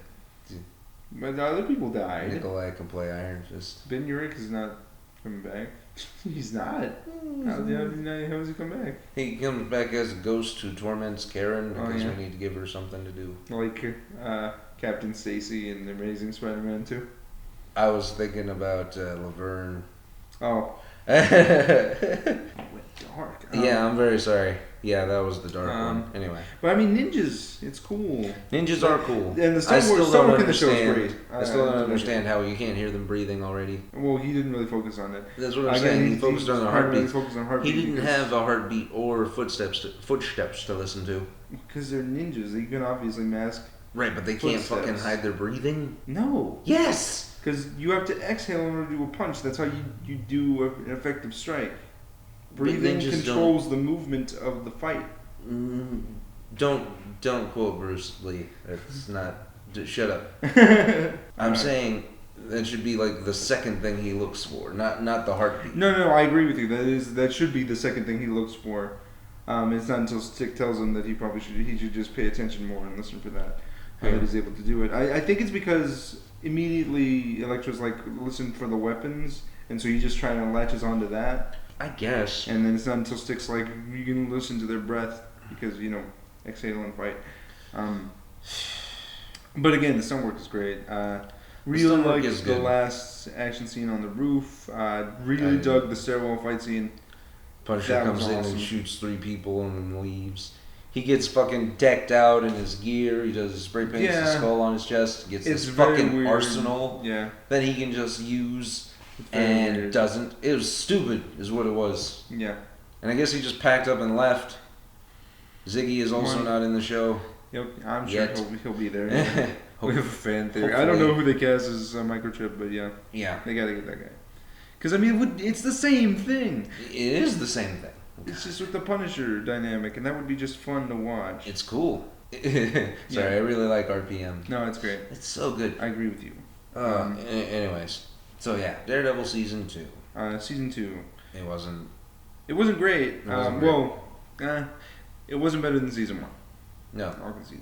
But the other people died. Nikolai can play Iron Fist. Ben Urich is not coming back. He's not. How does he come back? He comes back as a ghost who torments Karen because we need to give her something to do. Like Captain Stacy in The Amazing Spider-Man 2? I was thinking about Laverne. Oh. It went dark. Yeah, I'm very sorry. Yeah, that was the dark one. Anyway. But I mean, ninjas, it's cool. Ninjas are cool. And the stonework in the show is great. I still don't understand how you can't hear them breathing already. Well, he didn't really focus on it. That's what I'm saying. He focused on the heartbeat. He didn't have a heartbeat or footsteps to listen to. Because they're ninjas. They can obviously mask. Right, but they can't fucking hide their breathing? No. Yes! Because you have to exhale in order to do a punch. That's how you do an effective strike. Breathing controls the movement of the fight. Don't quote Bruce Lee. It's not. Shut up. I'm saying that should be like the second thing he looks for, not the heartbeat. No, I agree with you. That should be the second thing he looks for. It's not until Stick tells him that he should just pay attention more and listen for that. That he's able to do it. I think it's because immediately Elektra's like, listen for the weapons, and so he just trying to latches onto that. I guess. And then it's not until Stick's like, you can listen to their breath because, exhale and fight. But again, the stonework is great. Really liked the last action scene on the roof. Really dug the stairwell fight scene. Punisher comes in and shoots 3 people and then leaves. He gets fucking decked out in his gear. He does spray paints the skull on his chest. Gets this fucking arsenal that he can just use. and weird. doesn't. It was stupid, is what it was. Yeah. And I guess he just packed up and left. Ziggy is also not in the show. Yep, I'm sure he'll be there. Yeah. We have a fan theory. Hopefully. I don't know who they cast as Microchip, but yeah. Yeah. They gotta get that guy. Because, I mean, it's the same thing. It is the same thing. It's just with the Punisher dynamic, and that would be just fun to watch. It's cool. Sorry, I really like RPM. No, it's great. It's so good. I agree with you. Anyways, so yeah, Daredevil season 2. Season 2. It wasn't great. It wasn't better than season 1. No,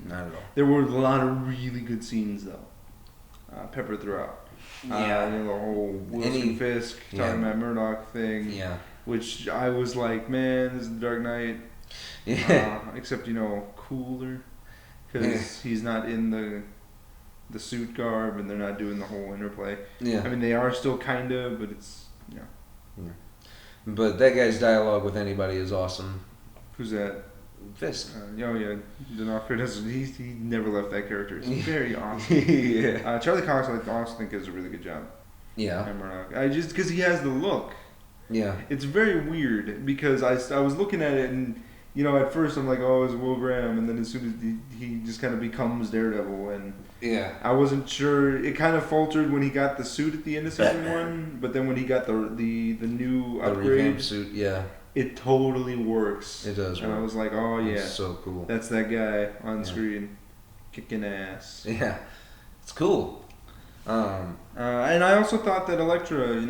not at all. There were a lot of really good scenes though, peppered throughout. Yeah, the whole Wilson Fisk talking about Murdoch thing. Yeah, which I was like, man, this is the Dark Knight. Yeah. Except cooler, because he's not in the suit garb, and they're not doing the whole interplay. Yeah, I mean they are still kind of, but it's But that guy's dialogue with anybody is awesome. Who's that? Fisk. D'Onofrio he never left that character. It's very awesome. Yeah. Charlie Cox, I also think, does a really good job. Yeah. And Murdoch. Just because he has the look. Yeah. It's very weird because I was looking at it and at first I'm like, oh, it's Will Graham, and then as soon as he just kind of becomes Daredevil, and yeah, I wasn't sure. It kind of faltered when he got the suit at the end of season 1, but then when he got the new upgrade, revamped suit, yeah. It totally works. It does work. And I was like, oh, yeah. It's so cool. That's that guy on screen kicking ass. Yeah. It's cool. And I also thought that Elektra,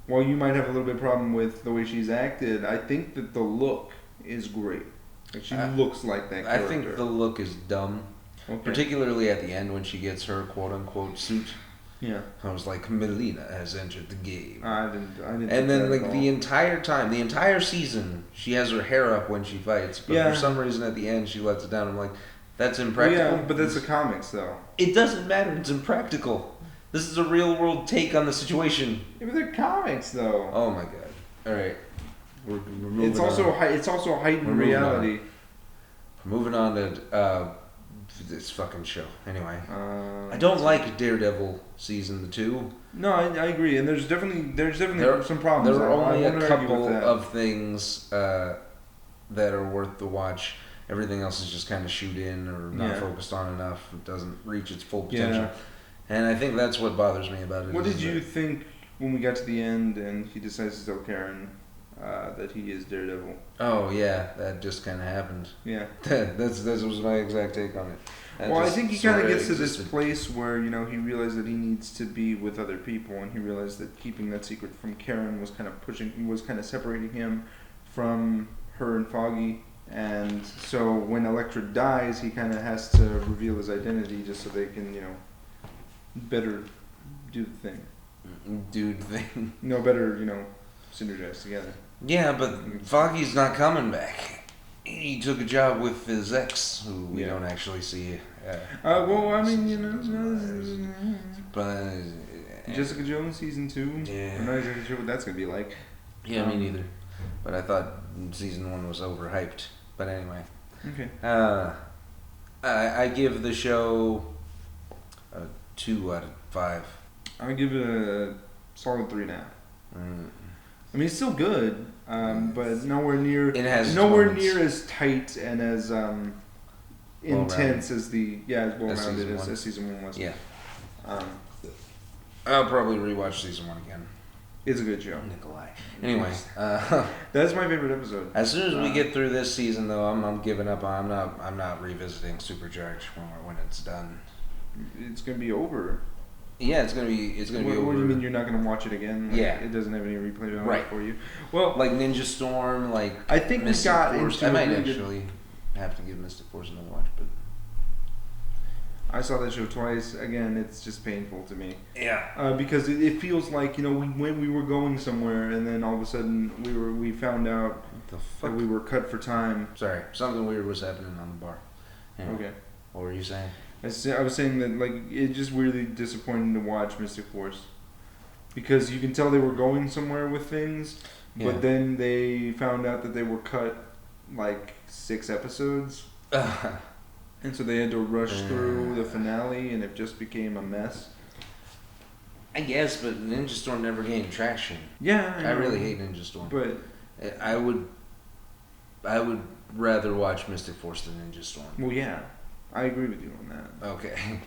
while you might have a little bit of problem with the way she's acted, I think that the look is great. Like, she looks like that character. I think the look is dumb. Okay. Particularly at the end when she gets her quote-unquote suit. Yeah. I was like, Melina has entered the game. I didn't. And then, like, the entire season, she has her hair up when she fights. But for some reason, at the end, she lets it down. I'm like, that's impractical. Yeah, but that's the comics, though. It doesn't matter. It's impractical. This is a real-world take on the situation. Yeah, but they're comics, though. Oh, my God. All right. We're moving it's also on. It's also heightened reality. We're moving on to this fucking show. Anyway, I don't like Daredevil season 2. No, I agree, and there's definitely some problems. There are only a couple of things that are worth the watch. Everything else is just kind of shoot in or not focused on enough. It doesn't reach its full potential. Yeah. And I think that's what bothers me about it. What did you think when we got to the end and he decides to tell Karen that he is Daredevil? Oh yeah, that just kind of happened. Yeah, that was my exact take on it. Well, I think he kind of gets to this place where he realized that he needs to be with other people, and he realized that keeping that secret from Karen was kind of separating him from her and Foggy. And so when Elektra dies, he kind of has to reveal his identity just so they can better do the thing. No, better synergize together. Yeah, but Foggy's not coming back. He took a job with his ex, who we don't actually see. Well, I mean, but Jessica Jones season 2. Yeah. I'm not exactly sure what that's gonna be like. Yeah, me neither. But I thought season 1 was overhyped. But anyway. Okay. I give the show a 2 out of 5. I give it a solid 3.5. I mean, it's still good, but nowhere near. It has nowhere near as tight and as intense as as well-rounded as season 1 was. Yeah. I'll probably rewatch season 1 again. It's a good show. Nikolai. Anyway, that's my favorite episode. As soon as we get through this season, though, I'm giving up. I'm not revisiting Supercharge when it's done. It's gonna be over. Yeah, it's gonna be over. What do you mean you're not gonna watch it again? Yeah, it doesn't have any replay value for you. Well, like Ninja Storm, like I think Mystic we got Force. into. I might actually have to give Mystic Force another watch, but I saw that show twice. Again, it's just painful to me. Yeah. Because it feels like we were going somewhere, and then all of a sudden we found out that we were cut for time. Sorry, something weird was happening on the bar. Anyway, okay. What were you saying? I was saying that it's just really disappointing to watch Mystic Force, because you can tell they were going somewhere with things, but then they found out that they were cut 6 episodes. And so they had to rush through the finale, and it just became a mess. I guess, but Ninja Storm never gained traction. Yeah, I really hate Ninja Storm. But I would rather watch Mystic Force than Ninja Storm. Well, yeah, I agree with you on that. Okay.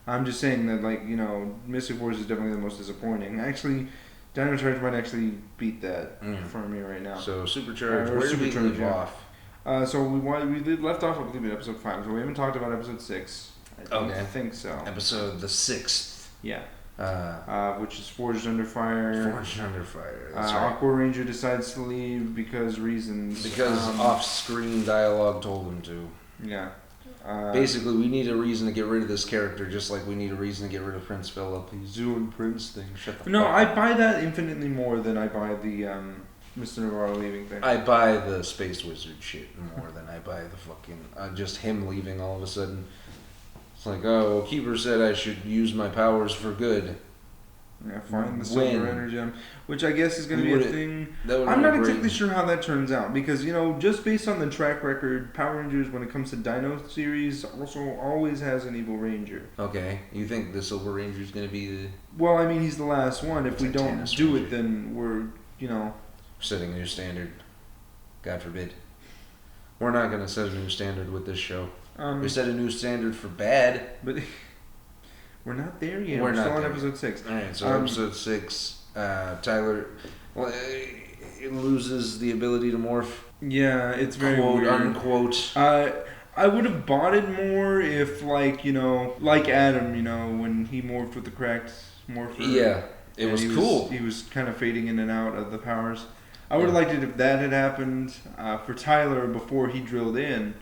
I'm just saying that, like, you know, Mystic Force is definitely the most disappointing. Actually, Dino Charge might actually beat that for me right now. So Supercharge, where did we leave off? So we left off, I believe, in episode 5. So we haven't talked about episode 6. I think so. Episode the 6th. Yeah. Which is Forged Under Fire. Forged Under Fire. That's right. Aqua Ranger decides to leave because reasons. Because off-screen dialogue told him to. Yeah. Basically, we need a reason to get rid of this character, just like we need a reason to get rid of Prince Philip. He's doing Prince thing. Shut the fuck up. I buy that infinitely more than I buy the Mr. Navarro leaving thing. I buy the Space Wizard shit more than I buy the fucking just him leaving all of a sudden. It's like, oh, well, Keeper said I should use my powers for good. Yeah, find the Silver Energy Gem, which I guess is going to be a thing. I'm not exactly sure how that turns out because, you know, just based on the track record, Power Rangers, when it comes to Dino series, also always has an evil ranger. Okay, you think the Silver Ranger is going to be the? Well, I mean, he's the last one. If we don't do it, then we're, you know, setting a new standard. God forbid. We're not going to set a new standard with this show. We set a new standard for bad, but. We're not there yet. We're still on episode 6. Alright, so episode 6, Tyler loses the ability to morph. Yeah, it's very quote weird. Unquote. I would have bought it more if, like, you know, like Adam, you know, when he morphed with the cracked morpher. Yeah, it was cool. He was kind of fading in and out of the powers. I would have liked it if that had happened for Tyler before he drilled in.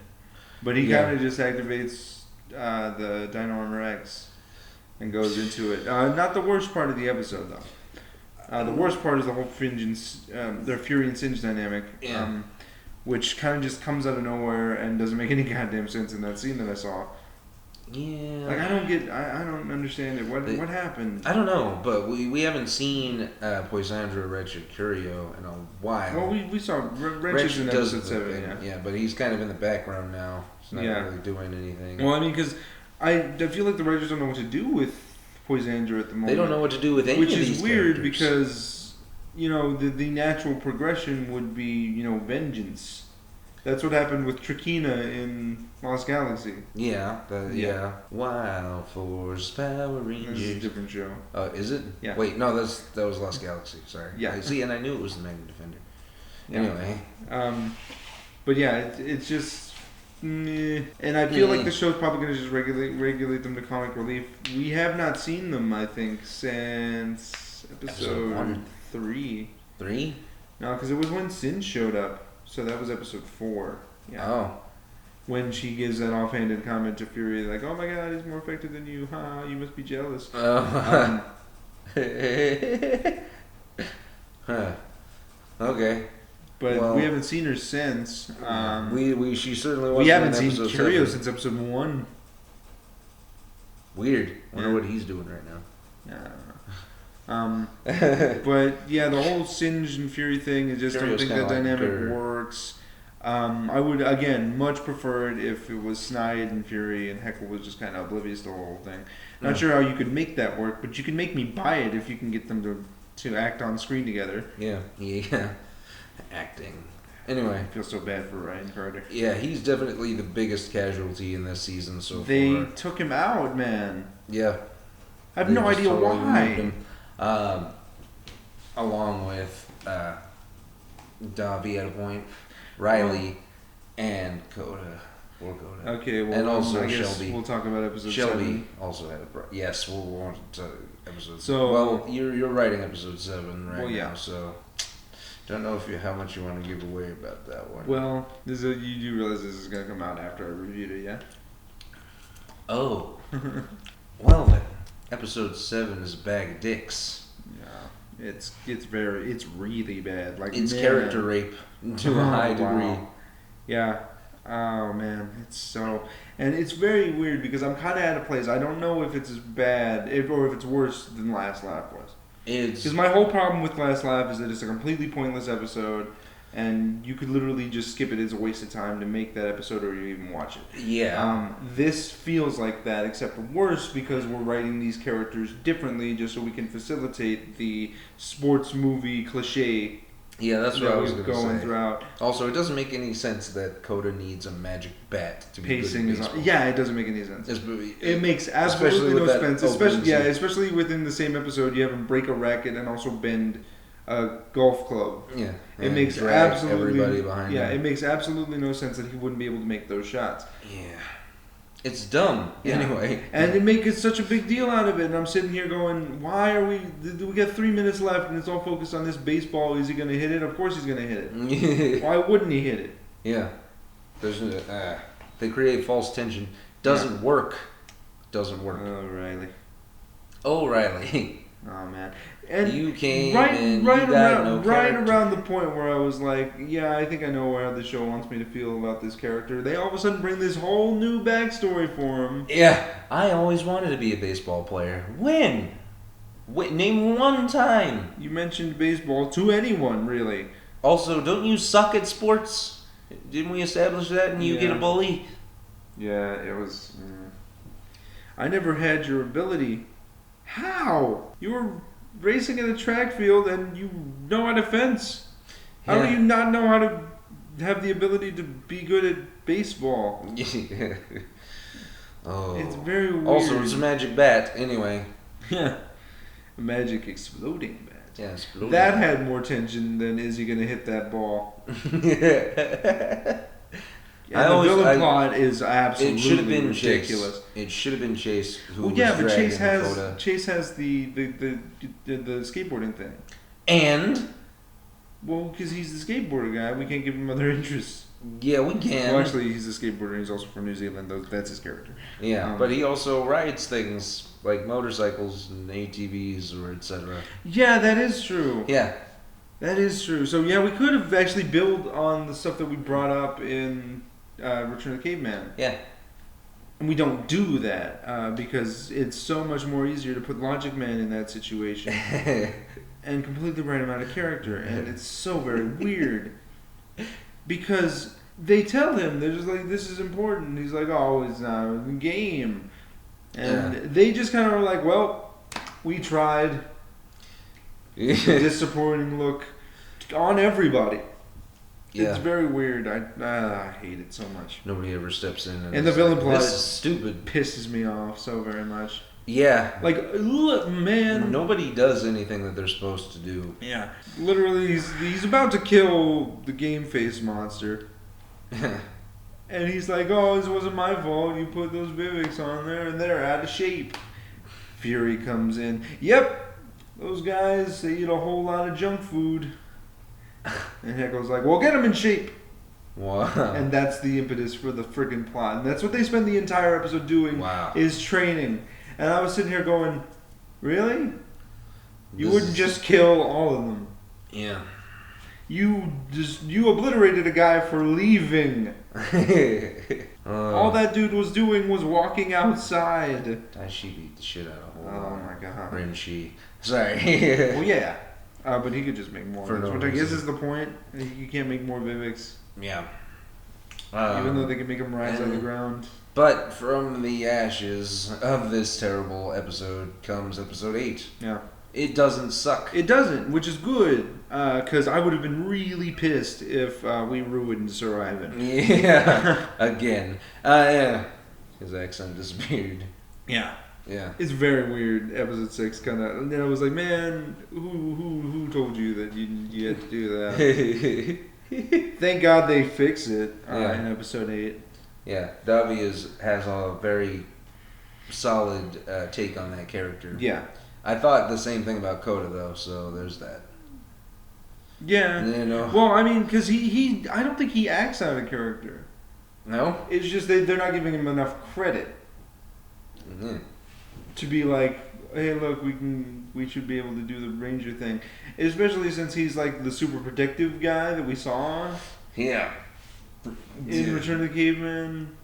But he kind of just activates the Dino Armor X. And goes into it. Not the worst part of the episode, though. The worst part is the whole their Fury and Singe dynamic, which kind of just comes out of nowhere and doesn't make any goddamn sense in that scene that I saw. Yeah. Like, I don't understand it. What happened? I don't know, but we haven't seen Poisandra Wretched Curio in a while. Well, we saw Wretched in episode 7, yeah, but he's kind of in the background now. He's not really doing anything. Well, I mean, because I feel like the writers don't know what to do with Poisandra at the moment. They don't know what to do with any of these characters. Which is weird because, you know, the natural progression would be, you know, vengeance. That's what happened with Trakina in Lost Galaxy. Yeah. Wild Force Power Rangers. This is a different show. Is it? Yeah. Wait, no, that was Lost Galaxy. Sorry. Yeah. See, and I knew it was the Magna Defender. Anyway. But yeah, it's just... And I feel like the show's probably going to just regulate them to comic relief. We have not seen them, I think, since episode 3. 3? No, because it was when Sin showed up. So that was episode 4. Yeah. Oh. When she gives that offhanded comment to Fury, like, "Oh my God, he's more effective than you. Ha! You must be jealous." Huh. Okay. But we haven't seen her since. She certainly wasn't. We haven't seen Curio since episode 1. Weird. Wonder what he's doing right now. Yeah, I don't know. But yeah, the whole Singe and Fury thing, I just don't think that dynamic works. I would again much prefer it if it was Snide and Fury and Heckle was just kind of oblivious to the whole thing. Not sure how you could make that work, but you can make me buy it if you can get them to act on screen together. Yeah. Acting. Anyway. I feel so bad for Ryan Carter. Yeah, he's definitely the biggest casualty in this season so far. They took him out, man. Yeah. I have no idea why. Along with Davi at a point, Riley, and Coda. Or Coda. Okay, well, and also I guess Shelby. We'll talk about episode 7. Shelby also had a yes, we'll want to episode 7. So, well, you're writing episode 7 right now, so don't know how much you want to give away about that one. Well, you do realize this is going to come out after I reviewed it, yeah? Oh. Well then, episode 7 is a bag of dicks. Yeah, it's really bad. Like, it's character rape to a high degree. Yeah. Oh man, and it's very weird because I'm kind of at a place I don't know if it's as bad or if it's worse than Last Laugh was. Because my whole problem with Last Laugh is that it's a completely pointless episode. and you could literally just skip it. It's a waste of time to make that episode or you even watch it. Yeah. This feels like that, except for worse because we're writing these characters differently just so we can facilitate the sports movie cliche. Yeah, that's what I was going to say. Throughout. Also, it doesn't make any sense that Coda needs a magic bat to be pacing good at baseball. Yeah, it doesn't make any sense. It makes absolutely no sense. Especially within the same episode, you have him break a racket and also bend a golf club. Yeah, it makes absolutely everybody behind him. it makes absolutely no sense that he wouldn't be able to make those shots. Yeah. It's dumb, anyway. And they make such a big deal out of it, and I'm sitting here going, why are we... We got 3 minutes left, and it's all focused on this baseball. Is he going to hit it? Of course he's going to hit it. Why wouldn't he hit it? Yeah. There's they create false tension. Doesn't work. Doesn't work. O'Reilly. Oh, man. And you came right around the point where I was like, yeah, I think I know how the show wants me to feel about this character. They all of a sudden bring this whole new backstory for him. Yeah, I always wanted to be a baseball player. When? Name one time. You mentioned baseball to anyone, really. Also, don't you suck at sports? Didn't we establish that and you get a bully? Yeah, it was... I never had your ability. How? You were racing in a track field and you know how to fence. How do you not know how to have the ability to be good at baseball? Oh. It's very weird. Also, it's a magic bat, anyway. Yeah. A magic exploding bat. Yeah, exploding. That had more tension than is he going to hit that ball. And the villain plot is absolutely ridiculous. Chase. It should have been Chase. But Chase has the skateboarding thing. And because he's the skateboarder guy, we can't give him other interests. Yeah, we can. Well, actually, he's a skateboarder. And he's also from New Zealand. That's his character. Yeah, but he also rides things like motorcycles and ATVs or etc. Yeah, that is true. Yeah. That is true. So yeah, we could have actually built on the stuff that we brought up in Return of the Caveman. Yeah. And we don't do that because it's so much more easier to put Logic Man in that situation and completely write him out of character. And it's so very weird because they tell him, they're just like, this is important. He's like, oh, it's not a game. And they just kind of are like, well, we tried. Disappointing look on everybody. Yeah. It's very weird. I hate it so much. Nobody ever steps in. And the villain plot is stupid. Pisses me off so very much. Yeah. Like, look, man. Nobody does anything that they're supposed to do. Yeah. Literally, he's about to kill the game face monster. And he's like, oh, this wasn't my fault. You put those Vivics on there and they're out of shape. Fury comes in. Yep. Those guys, they eat a whole lot of junk food. And Heckle's like, well, get them in shape. Wow. And that's the impetus for the friggin' plot. And that's what they spend the entire episode doing, is training. And I was sitting here going, really? You wouldn't just kill all of them. Yeah. You obliterated a guy for leaving. All that dude was doing was walking outside. Daishi beat the shit out of him. Oh my god. Renshi. Sorry. Well, yeah. But he could just make more. Which I guess is the point. You can't make more Vivics. Yeah. Even though they can make them rise out of the ground. But from the ashes of this terrible episode comes episode 8. Yeah. It doesn't suck. It doesn't, which is good. Because I would have been really pissed if we ruined Sir Ivan. Yeah. Again. Yeah. His accent disappeared. Yeah. Yeah. It's very weird. Episode 6 kind of. And then I was like, man, who told you that you had to do that? Thank God they fix it in episode 8. Yeah, Davi has a very solid take on that character. Yeah. I thought the same thing about Coda though, so there's that. Yeah. You know? Well, I mean, because he I don't think he acts out of character. No? It's just they're not giving him enough credit. Mm-hmm. To be like, hey, look, we should be able to do the Ranger thing, especially since he's like the super protective guy that we saw. Yeah. In Return of the Caveman,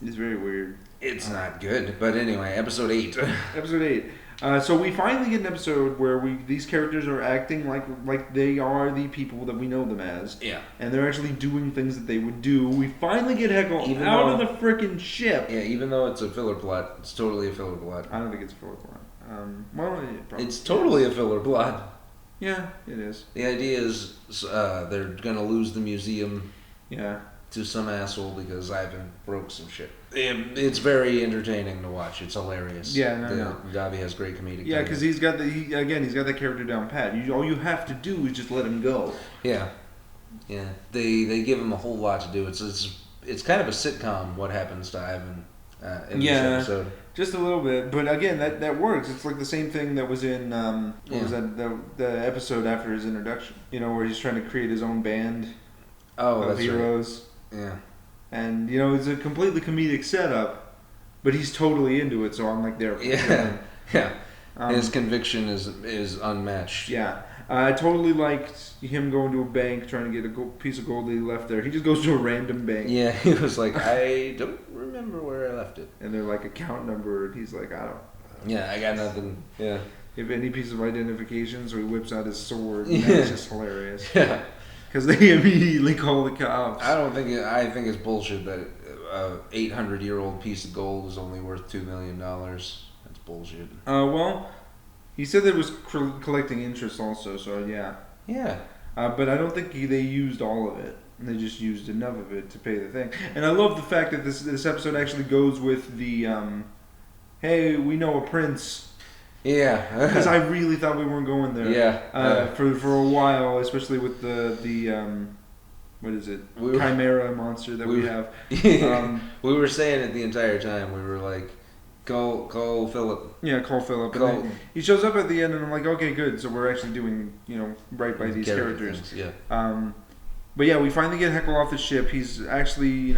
it's very weird. It's not good, but anyway, episode 8. Episode 8. So we finally get an episode where these characters are acting like they are the people that we know them as. Yeah. And they're actually doing things that they would do. We finally get Heckle out of the freaking ship. Yeah, even though it's a filler plot, it's totally a filler plot. I don't think it's a filler plot. It's totally a filler plot. Yeah, it is. The idea is they're gonna lose the museum. Yeah. To some asshole because Ivan broke some shit. It's very entertaining to watch. It's hilarious. Yeah, no. Davi has great comedic. Yeah, because he's got that character down pat. All you have to do is just let him go. Yeah, yeah. They give him a whole lot to do. It's kind of a sitcom. What happens to Ivan in this episode? Just a little bit, but again, that works. It's like the same thing that was in was that the episode after his introduction. Where he's trying to create his own band of heroes. Right. Yeah. And, it's a completely comedic setup, but he's totally into it, so I'm like there for it. Yeah. His conviction is unmatched. Yeah. I totally liked him going to a bank, trying to get a piece of gold that he left there. He just goes to a random bank. Yeah, he was like, I don't remember where I left it. And they're like, account number, and he's like, I don't. Yeah, I got nothing. Yeah. If any piece of identification, so he whips out his sword, and that's just hilarious. Yeah. Because they immediately call the cops. I think it's bullshit that a 800-year-old piece of gold is only worth $2 million. That's bullshit. Well, he said that it was collecting interest also, so yeah. Yeah. But I don't think they used all of it. They just used enough of it to pay the thing. And I love the fact that this episode actually goes with the, hey, we know a prince. Yeah, because I really thought we weren't going there. Yeah, for a while, especially with the what is it? Chimera monster that we have. We were saying it the entire time. We were like, call Philip. Yeah, call Philip. And he shows up at the end, and I'm like, okay, good. So we're actually doing right by these characters. Things, yeah. But yeah, we finally get Heckle off the ship. He's actually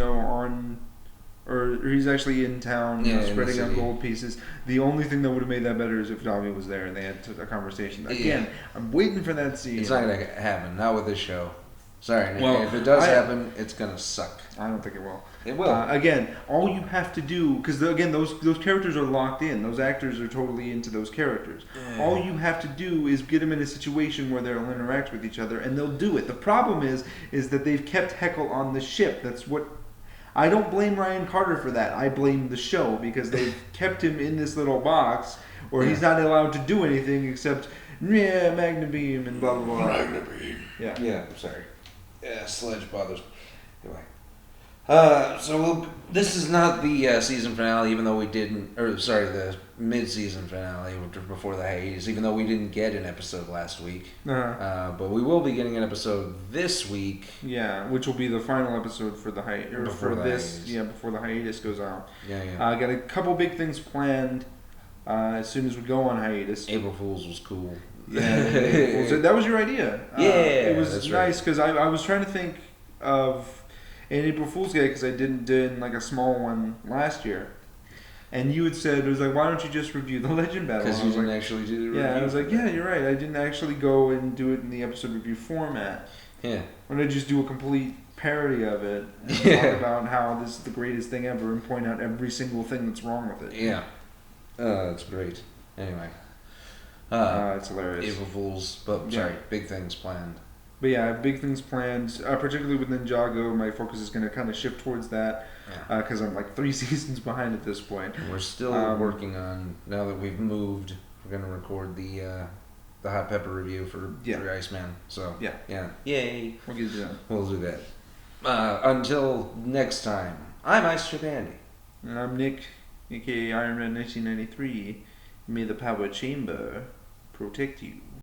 he's actually in town, spreading out gold pieces. The only thing that would have made that better is if Davi was there and they had a conversation. Again, I'm waiting for that scene. It's not going to happen. Not with this show. Sorry. Well, if it does happen, it's going to suck. I don't think it will. It will. Again, all you have to do, because again, those characters are locked in. Those actors are totally into those characters. Yeah. All you have to do is get them in a situation where they'll interact with each other, and they'll do it. The problem is that they've kept Heckle on the ship. That's what... I don't blame Ryan Carter for that. I blame the show because they've kept him in this little box where he's not allowed to do anything except Magna Beam and blah blah blah. Magna Beam. Yeah. Yeah. Sorry. Yeah. Sledge bothers. Anyway. This is not the season finale, even though we didn't. Or sorry, the mid-season finale before the hiatus, even though we didn't get an episode last week. But we will be getting an episode this week. Yeah, which will be the final episode for the hiatus. Before the hiatus goes out. Yeah. Got a couple big things planned as soon as we go on hiatus. April Fool's was cool. Yeah, that was your idea. Yeah, it was nice because I was trying to think of an April Fool's Day because I did like a small one last year. And you had said, it was like, why don't you just review the Legend Battle? Because you didn't actually do the review. Yeah, I was like, yeah, you're right. I didn't actually go and do it in the episode review format. Yeah. Why don't I just do a complete parody of it and talk about how this is the greatest thing ever and point out every single thing that's wrong with it. Yeah. That's great. Anyway. It's hilarious. April Fool's, but sorry, big things planned. But yeah, big things planned, particularly with Ninjago. My focus is going to kind of shift towards that because I'm like 3 seasons behind at this point. We're still working on, now that we've moved, we're going to record the hot pepper review for Iceman. So, yeah. Yay. We'll get it done. We'll do that. Until next time, I'm Ice Chip Andy. And I'm Nick, a.k.a. Iron Man 1993. May the power chamber protect you.